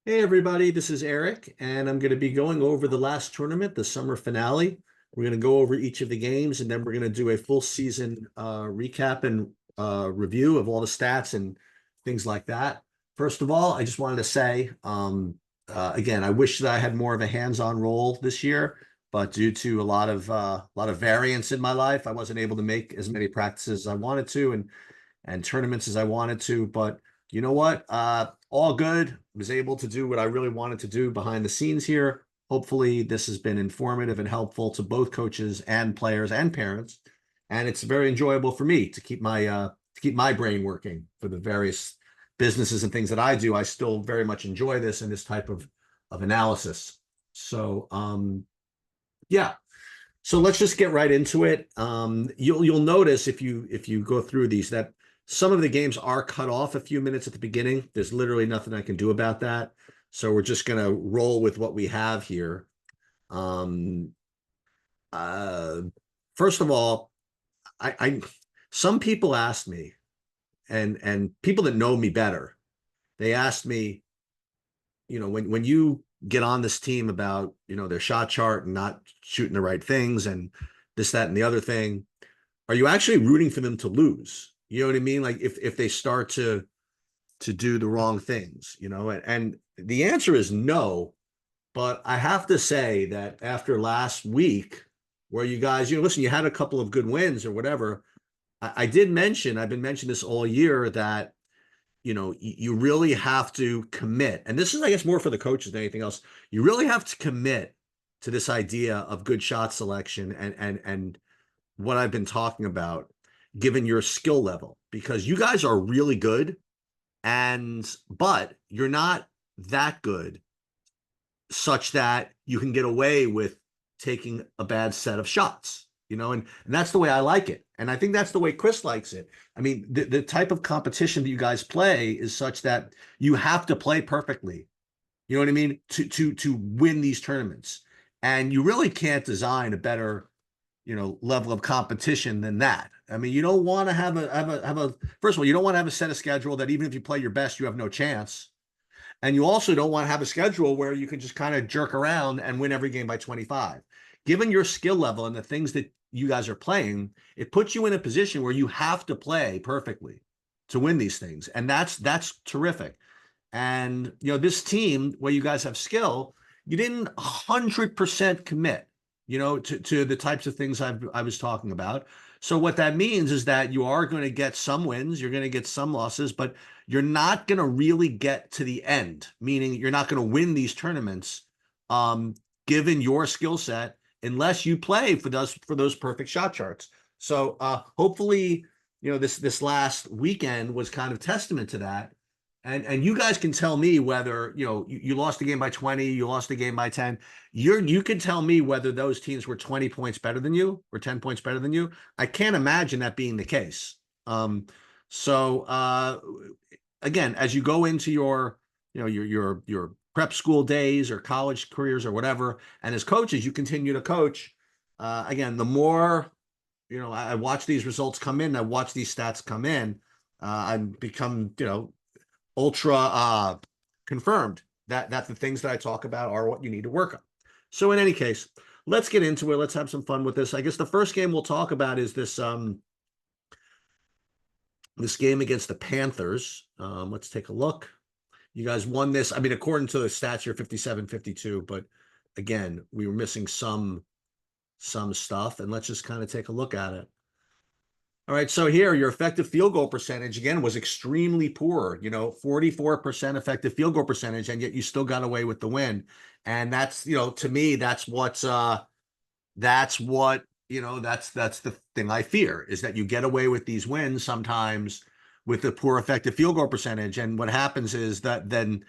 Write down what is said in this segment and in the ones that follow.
Hey everybody, this is Eric, and I'm going to be going over the last tournament, the summer finale. We're going to go over each of the games, and then we're going to do a full season recap and review of all the stats and things like that. First of all, I just wanted to say, again, I wish that I had more of a hands-on role this year, but due to a lot of variance in my life, I wasn't able to make as many practices as I wanted to, and tournaments as I wanted to. But you know what? All good. Was able to do what I really wanted to do behind the scenes here. Hopefully, this has been informative and helpful to both coaches and players and parents. And it's very enjoyable for me to keep my brain working for the various businesses and things that I do. I still very much enjoy this and this type of analysis. So yeah. So let's just get right into it. You'll notice if you go through these that some of the games are cut off a few minutes at the beginning. There's literally nothing I can do about that. So we're just gonna roll with what we have here. Um, uh, First of all, I some people asked me, and people that know me better, they asked me, when you get on this team about their shot chart and not shooting the right things and this, that, and the other thing, are you actually rooting for them to lose? You know what I mean? Like if they start to do the wrong things, and the answer is no. But I have to say that after last week, where you guys, listen, you had a couple of good wins or whatever. I did mention, I've been mentioning this all year, that you really have to commit, and this is, I guess, more for the coaches than anything else. You really have to commit to this idea of good shot selection and what I've been talking about, given your skill level, because you guys are really good, but you're not that good such that you can get away with taking a bad set of shots, and that's the way I like it. And I think that's the way Chris likes it. I mean, the type of competition that you guys play is such that you have to play perfectly. You know what I mean? To win these tournaments. And you really can't design a better, level of competition than that. I mean, you don't want to have a first of all, you don't want to have a set of schedule that even if you play your best, you have no chance. And you also don't want to have a schedule where you can just kind of jerk around and win every game by 25. Given your skill level and the things that you guys are playing, it puts you in a position where you have to play perfectly to win these things. And that's terrific. And this team, where you guys have skill, you didn't 100% commit, to the types of things I was talking about. So what that means is that you are going to get some wins, you're going to get some losses, but you're not going to really get to the end, meaning you're not going to win these tournaments, um, given your skill set, unless you play for those perfect shot charts. So hopefully, this last weekend was kind of testament to that. And you guys can tell me whether you lost the game by 20, you lost the game by 10. You can tell me whether those teams were 20 points better than you or 10 points better than you. I can't imagine that being the case. So again, as you go into your prep school days or college careers or whatever, and as coaches, you continue to coach. Again, the more I watch these results come in, I watch these stats come in. I become ultra confirmed that the things that I talk about are what you need to work on. So in any case, let's get into it. Let's have some fun with this. I guess the first game we'll talk about is this game against the Panthers. Let's take a look. You guys won this. I mean, according to the stats, you're 57-52, but again, we were missing some stuff, and let's just kind of take a look at it. All right, so here your effective field goal percentage again was extremely poor. 44% effective field goal percentage, and yet you still got away with the win. And that's to me, that's what that's the thing I fear, is that you get away with these wins sometimes with the poor effective field goal percentage. And what happens is that then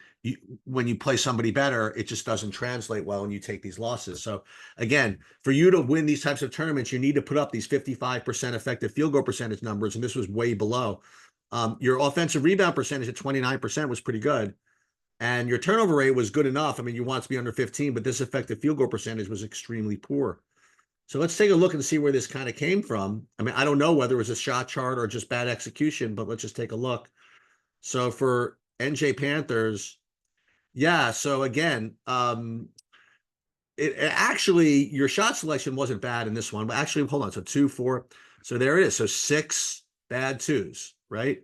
when you play somebody better, it just doesn't translate well and you take these losses. So again, for you to win these types of tournaments, you need to put up these 55% effective field goal percentage numbers. And this was way below. Your offensive rebound percentage at 29% was pretty good. And your turnover rate was good enough. I mean, you want to be under 15, but this effective field goal percentage was extremely poor. So let's take a look and see where this kind of came from. I mean, I don't know whether it was a shot chart or just bad execution, but let's just take a look. So for NJ Panthers, Yeah. So again, it actually your shot selection wasn't bad in this one, but actually, hold on. So two, four. So there it is. So six bad twos, right?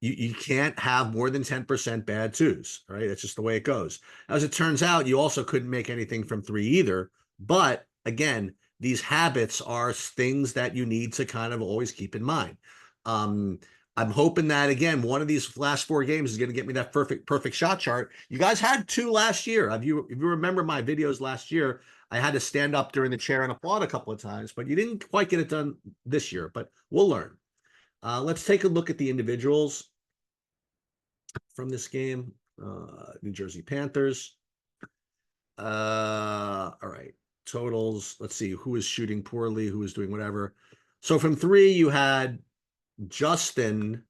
You can't have more than 10% bad twos, right? That's just the way it goes. As it turns out, you also couldn't make anything from three either. But again, these habits are things that you need to kind of always keep in mind. Um, I'm hoping that again, one of these last four games is going to get me that perfect shot chart. You guys had two last year. If you remember my videos last year, I had to stand up during the chair and applaud a couple of times, but you didn't quite get it done this year. But we'll learn. Let's take a look at the individuals from this game. New Jersey Panthers. All right. Totals. Let's see who is shooting poorly, who is doing whatever. So from three, you had Justin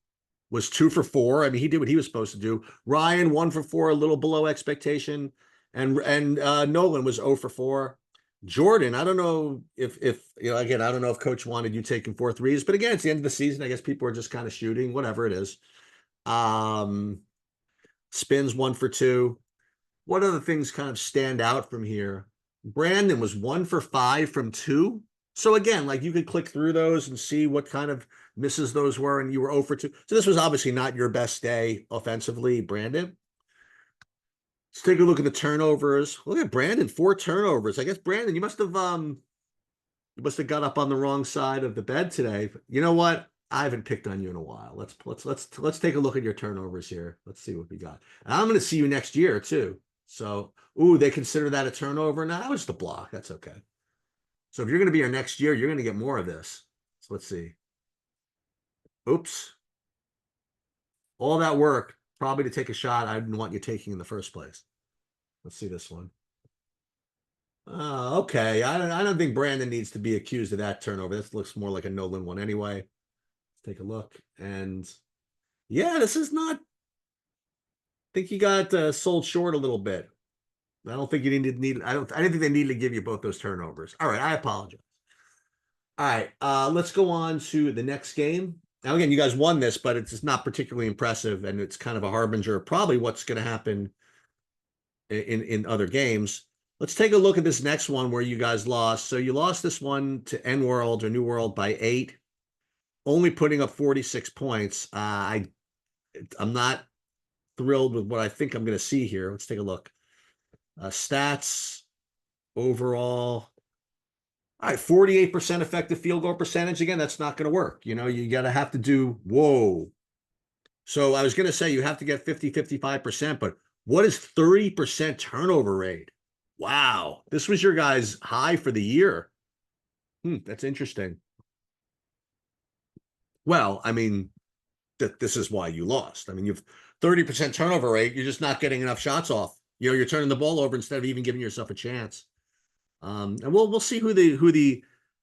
was 2 for 4. I mean, he did what he was supposed to do. Ryan 1 for 4, a little below expectation, and Nolan was 0 for 4. Jordan, I don't know if you know. Again, I don't know if Coach wanted you taking 4 threes, but again, it's the end of the season. I guess people are just kind of shooting, whatever it is. Um, Spins 1 for 2. What other things kind of stand out from here? Brandon was 1 for 5 from two. So again, like you could click through those and see what kind of misses those were, and you were 0 for 2. So this was obviously not your best day offensively, Brandon. Let's take a look at the turnovers. Look at Brandon, 4 turnovers. I guess Brandon, you must have got up on the wrong side of the bed today. You know what? I haven't picked on you in a while. Let's take a look at your turnovers here. Let's see what we got. And I'm going to see you next year too. So, ooh, they consider that a turnover. Now that was the block. That's okay. So if you're going to be here next year, you're going to get more of this. So let's see. Oops. All that work probably to take a shot I didn't want you taking in the first place. Let's see this one. Okay. I don't think Brandon needs to be accused of that turnover. This looks more like a Nolan one anyway. Let's take a look. And yeah, this is not. I think you got sold short a little bit. I don't think you need. I didn't think they needed to give you both those turnovers. All right, I apologize. All right, let's go on to the next game. Now, again, you guys won this, but it's not particularly impressive, and it's kind of a harbinger of probably what's going to happen in other games. Let's take a look at this next one where you guys lost. So you lost this one to N World or New World by 8, only putting up 46 points. I'm not thrilled with what I think I'm going to see here. Let's take a look. Stats overall. All right, 48% effective field goal percentage. Again, that's not going to work. You know, you got to have to do, whoa. So I was going to say you have to get 50, 55%, but what is 30% turnover rate? Wow. This was your guys' high for the year. That's interesting. Well, I mean, this is why you lost. I mean, you've 30% turnover rate. You're just not getting enough shots off. You know, you're turning the ball over instead of even giving yourself a chance. And we'll see who the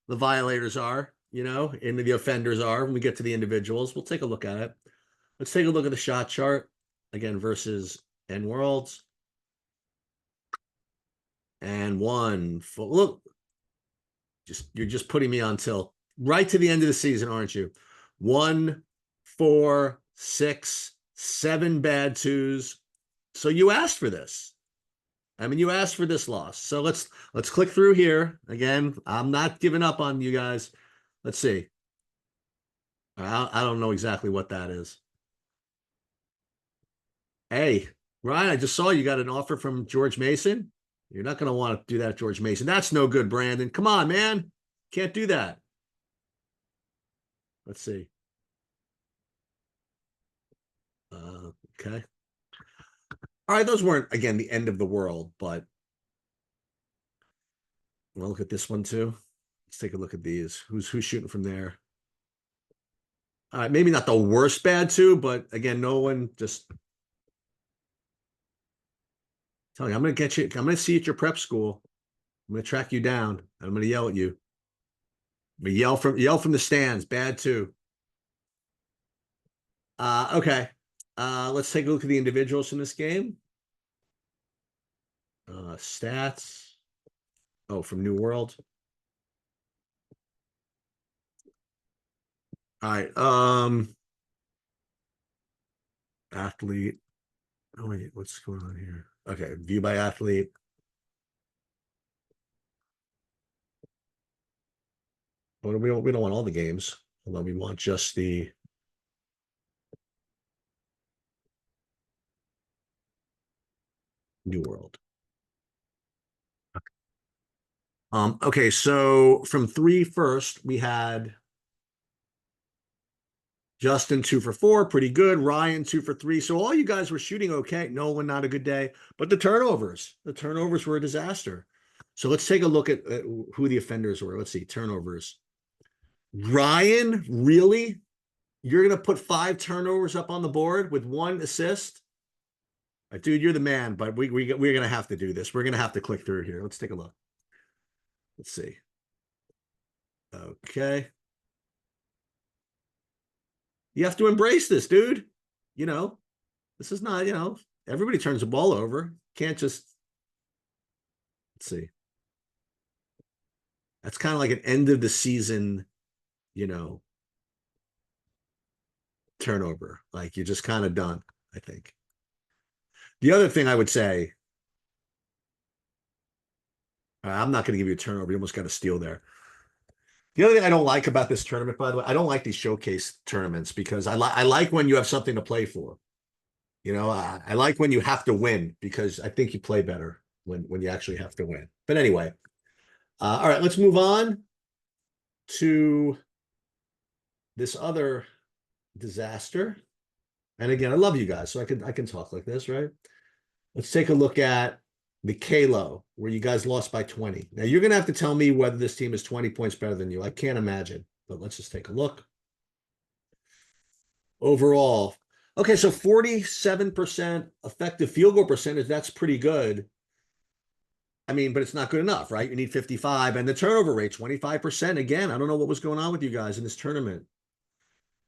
violators are, you know, and the offenders are when we get to the individuals. We'll take a look at it. Let's take a look at the shot chart again versus N Worlds. And look, you're just putting me on tilt right to the end of the season, aren't you? 1, 4, 6, 7 bad twos. So you asked for this. I mean, you asked for this loss. So let's click through here. Again, I'm not giving up on you guys. Let's see. I don't know exactly what that is. Hey, Ryan, I just saw you got an offer from George Mason. You're not going to want to do that, George Mason. That's no good, Brandon. Come on, man. Can't do that. Let's see. Okay. All right, those weren't again the end of the world, but we'll look at this one too. Let's take a look at these. Who's shooting from there? All right, maybe not the worst bad two, but again, no one just telling you, I'm gonna get you, I'm gonna see you at your prep school. I'm gonna track you down. I'm gonna yell at you. I'm gonna yell from the stands, bad two. Okay. Let's take a look at the individuals in this game. Stats. Oh, from New World. All right. Athlete. Oh wait, what's going on here? Okay, view by athlete. Well, we don't want all the games, although we want just the New World. Okay, so from three first, we had Justin 2 for 4, pretty good. Ryan 2 for 3. So all you guys were shooting okay. Nolan, not a good day. But the turnovers were a disaster. So let's take a look at who the offenders were. Let's see, turnovers. Ryan, really? You're gonna put 5 turnovers up on the board with 1 assist? Dude, you're the man, but we're gonna have to do this. We're gonna have to click through here. Let's take a look. Let's see. Okay. You have to embrace this, dude. You know, this is not, everybody turns the ball over. Can't just, let's see. That's kind of like an end of the season, you know, turnover. Like you're just kind of done, I think. The other thing I would say, I'm not going to give you a turnover. You almost got a steal there. The other thing I don't like about this tournament, by the way, I don't like these showcase tournaments because I like when you have something to play for. I like when you have to win because I think you play better when you actually have to win. But anyway, all right, let's move on to this other disaster. And again, I love you guys, so I can talk like this, right? Let's take a look at the Kalo, where you guys lost by 20. Now you're gonna have to tell me whether this team is 20 points better than you. I can't imagine, but let's just take a look. Overall, okay, so 47% effective field goal percentage. That's pretty good. I mean, but it's not good enough, right? You need 55, and the turnover rate 25%. Again, I don't know what was going on with you guys in this tournament.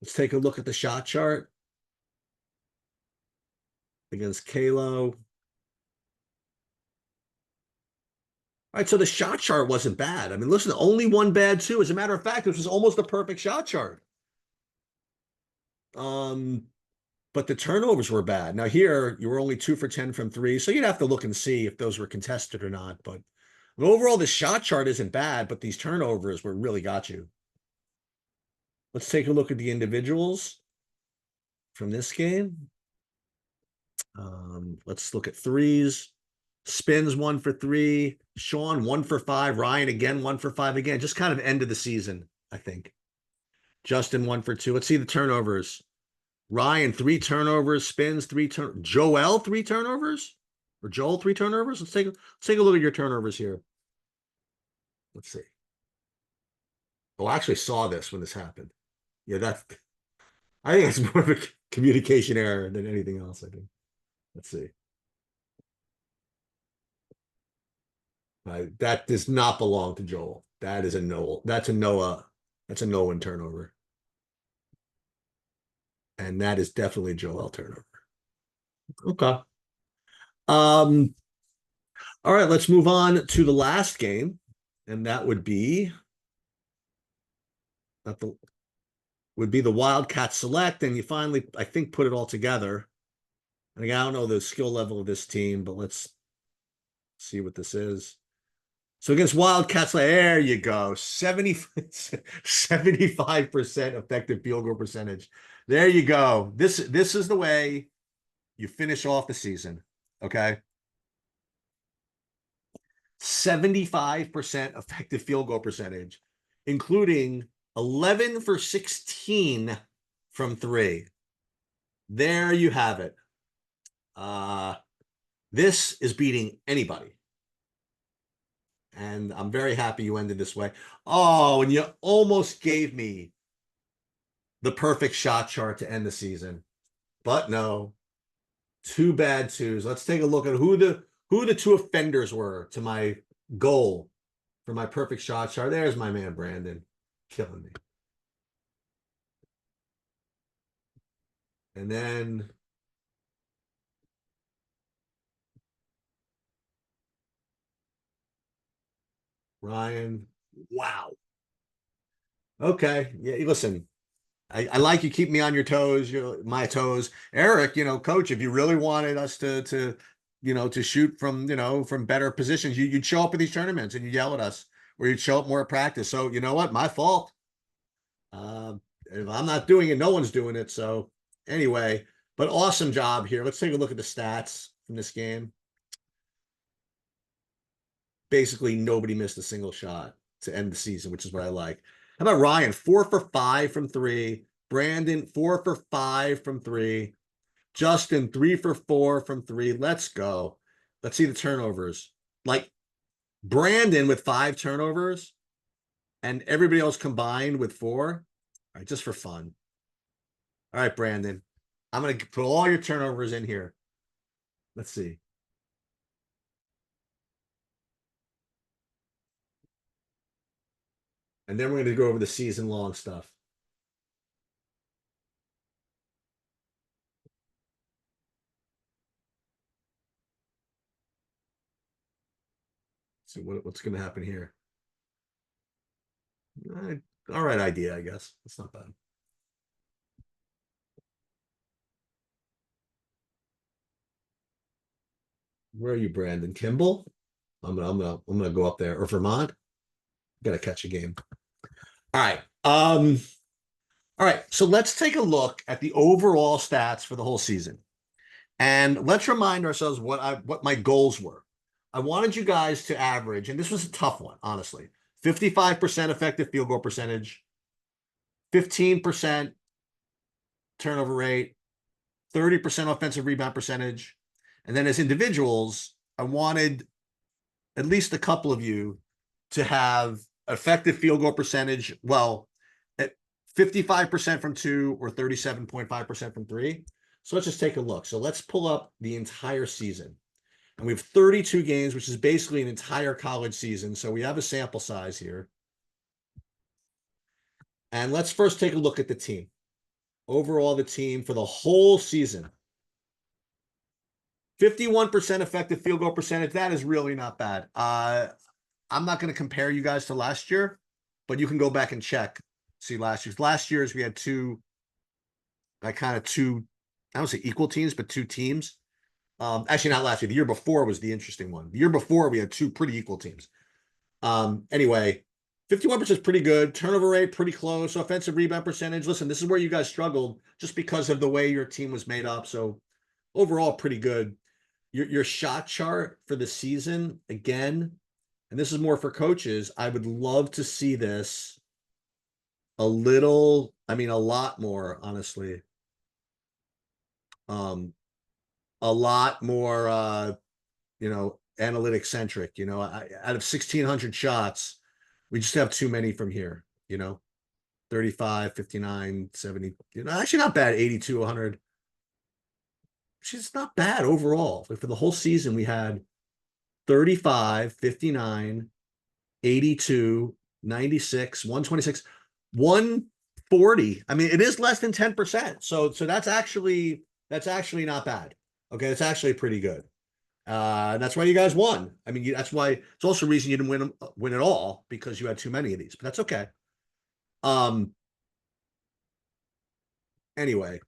Let's take a look at the shot chart against Kalo. All right, so the shot chart wasn't bad. I mean, listen, only one bad two. As a matter of fact, this was almost a perfect shot chart. But the turnovers were bad. Now here, you were only 2 for 10 from three, so you'd have to look and see if those were contested or not. But overall, the shot chart isn't bad, but these turnovers were really got you. Let's take a look at the individuals from this game. Let's look at threes. Spins 1 for 3. Sean 1 for 5. Ryan again 1 for 5 again. Just kind of end of the season, I think. Justin 1 for 2. Let's see the turnovers. Ryan 3 turnovers. Spins 3 turn. Joel 3 turnovers, or Joel 3 turnovers. Let's take a look at your turnovers here. Let's see. Oh, I actually saw this when this happened. Yeah, I think it's more of a communication error than anything else. I think. Let's see. That does not belong to Joel. That is a Noel. That's a Noah. That's a Nolan turnover. And that is definitely Joel turnover. Okay. Um, all right, let's move on to the last game. And that would be the Wildcat Select. And you finally, I think, put it all together. And again, I don't know the skill level of this team, but let's see what this is. So against Wildcats, there you go. 75% effective field goal percentage. There you go. This is the way you finish off the season. Okay. 75% effective field goal percentage, including 11 for 16 from three. There you have it. This is beating anybody. And I'm very happy you ended this way. Oh, and you almost gave me the perfect shot chart to end the season. But no, 2 bad 2s. Let's take a look at who the 2 offenders were to my goal for my perfect shot chart. There's my man Brandon, killing me. And then Ryan. Wow. Okay. Yeah, listen. I like you keep me on your toes, my toes. Eric, coach, if you really wanted us to to shoot from, from better positions. You'd show up at these tournaments and you'd yell at us, or you'd show up more at practice. So you know what? My fault. If I'm not doing it, no one's doing it. So anyway, but awesome job here. Let's take a look at the stats from this game. Basically, nobody missed a single shot to end the season, which is what I like. How about Ryan? 4 for 5 from three. Brandon, 4 for 5 from three. Justin, 3 for 4 from three. Let's go. Let's see the turnovers. Like Brandon with 5 turnovers and everybody else combined with 4. All right, just for fun. All right, Brandon. I'm going to put all your turnovers in here. Let's see. And then we're going to go over the season-long stuff. See what's going to happen here. All right idea, I guess. It's not bad. Where are you, Brandon? Kimball? I'm gonna go up there. Or Vermont? Gotta catch a game. All right. All right. So let's take a look at the overall stats for the whole season. And let's remind ourselves what my goals were. I wanted you guys to average, and this was a tough one, honestly. 55% effective field goal percentage, 15% turnover rate, 30% offensive rebound percentage. And then as individuals, I wanted at least a couple of you to have effective field goal percentage, well, at 55% from two or 37.5% from three. So let's just take a look. So let's pull up the entire season. And we have 32 games, which is basically an entire college season. So we have a sample size here. And let's first take a look at the team. Overall, the team for the whole season. 51% effective field goal percentage. That is really not bad. I'm not going to compare you guys to last year, but you can go back and check. See last year's. Last year's we had two, I don't say equal teams, but two teams. Actually, not last year. The year before was the interesting one. The year before we had two pretty equal teams. Anyway, 51% is pretty good. Turnover rate pretty close. Offensive rebound percentage. Listen, this is where you guys struggled just because of the way your team was made up. So overall, pretty good. Your shot chart for the season, again, and this is more for coaches. I would love to see this a lot more, honestly. A lot more, analytic centric. Out of 1,600 shots, we just have too many from here. 35, 59, 70. Actually not bad. 82, 100. She's not bad overall. For the whole season, we had 35, 59, 82, 96, 126, 140. I mean, it is less than 10%. So that's actually not bad. Okay, it's actually pretty good. That's why you guys won. I mean, that's why it's also a reason you didn't win at all, because you had too many of these. But that's okay. Anyway,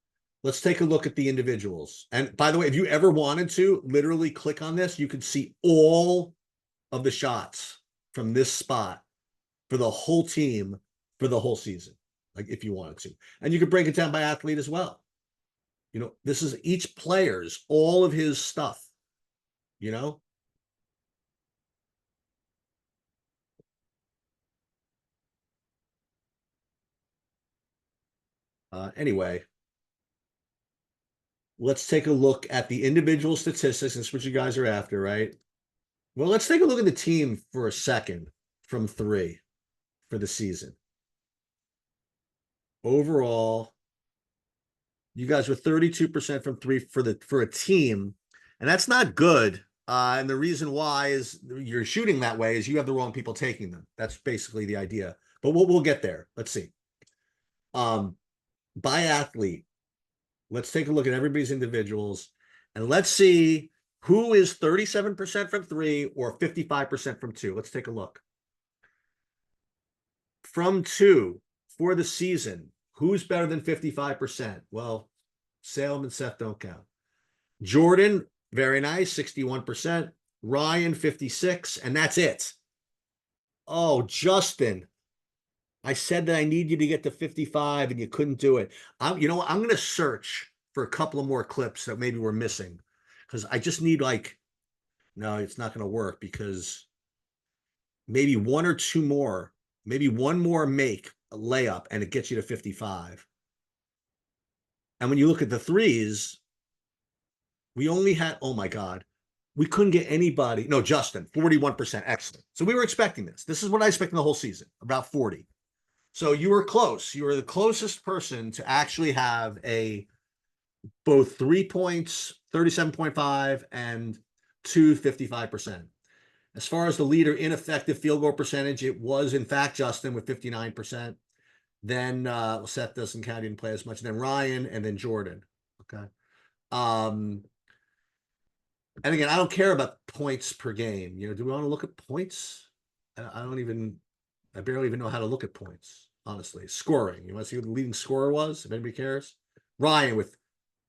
let's take a look at the individuals. And by the way, if you ever wanted to literally click on this, you could see all of the shots from this spot for the whole team for the whole season, like if you wanted to. And you could break it down by athlete as well. This is each player's, all of his stuff, Anyway, let's take a look at the individual statistics. That's what you guys are after, right? Well, let's take a look at the team for a second from three for the season. Overall, you guys were 32% from three for a team, and that's not good. And the reason why is you're shooting that way is you have the wrong people taking them. That's basically the idea. But we'll get there. Let's see. By athlete, let's take a look at everybody's individuals, and let's see who is 37% from three or 55% from two. Let's take a look. From two for the season, who's better than 55%? Well, Salem and Seth don't count. Jordan, Very nice, 61%. Ryan, 56, and that's it. Oh, Justin, I said that I need you to get to 55 and you couldn't do it. You know what? I'm going to search for a couple of more clips that maybe we're missing because I just need like, no, it's not going to work because maybe one or two more, maybe one more make a layup and it gets you to 55. And when you look at the threes, we only had, oh my God, we couldn't get anybody. No, Justin, 41%. Excellent. So we were expecting this. This is what I expected the whole season, about 40. So you were close. You were the closest person to actually have a both 3 points, 37.5, and two 55%. As far as the leader in effective field goal percentage, it was in fact Justin with 59%. Then Seth doesn't count, he didn't play as much. Then Ryan, and then Jordan. Okay. Um, and again, I don't care about points per game. You know, do we want to look at points? I don't even, I barely even know how to look at points, honestly. Scoring. You want to see what the leading scorer was, if anybody cares? Ryan with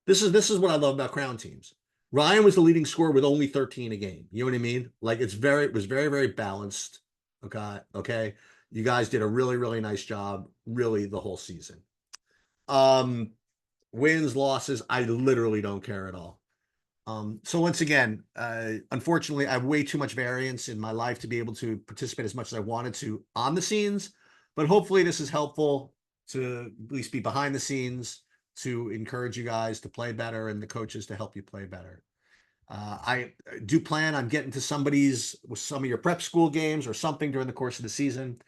this is what I love about crown teams. Ryan was the leading scorer with only 13 a game. You know what I mean? Like it was very, very balanced. Okay. Okay. You guys did a really, really nice job, really the whole season. Um, Wins, losses, I literally don't care at all. So once again, unfortunately, I have way too much variance in my life to be able to participate as much as I wanted to on the scenes, but hopefully this is helpful to at least be behind the scenes to encourage you guys to play better and the coaches to help you play better. I do plan on getting to somebody's with some of your prep school games or something during the course of the season.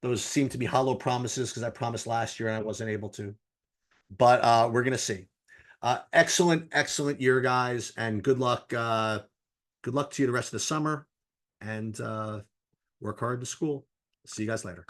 Those seem to be hollow promises because I promised last year and I wasn't able to. But we're gonna see. Excellent, excellent year, guys, and good luck. Good luck to you the rest of the summer, and work hard in school. See you guys later.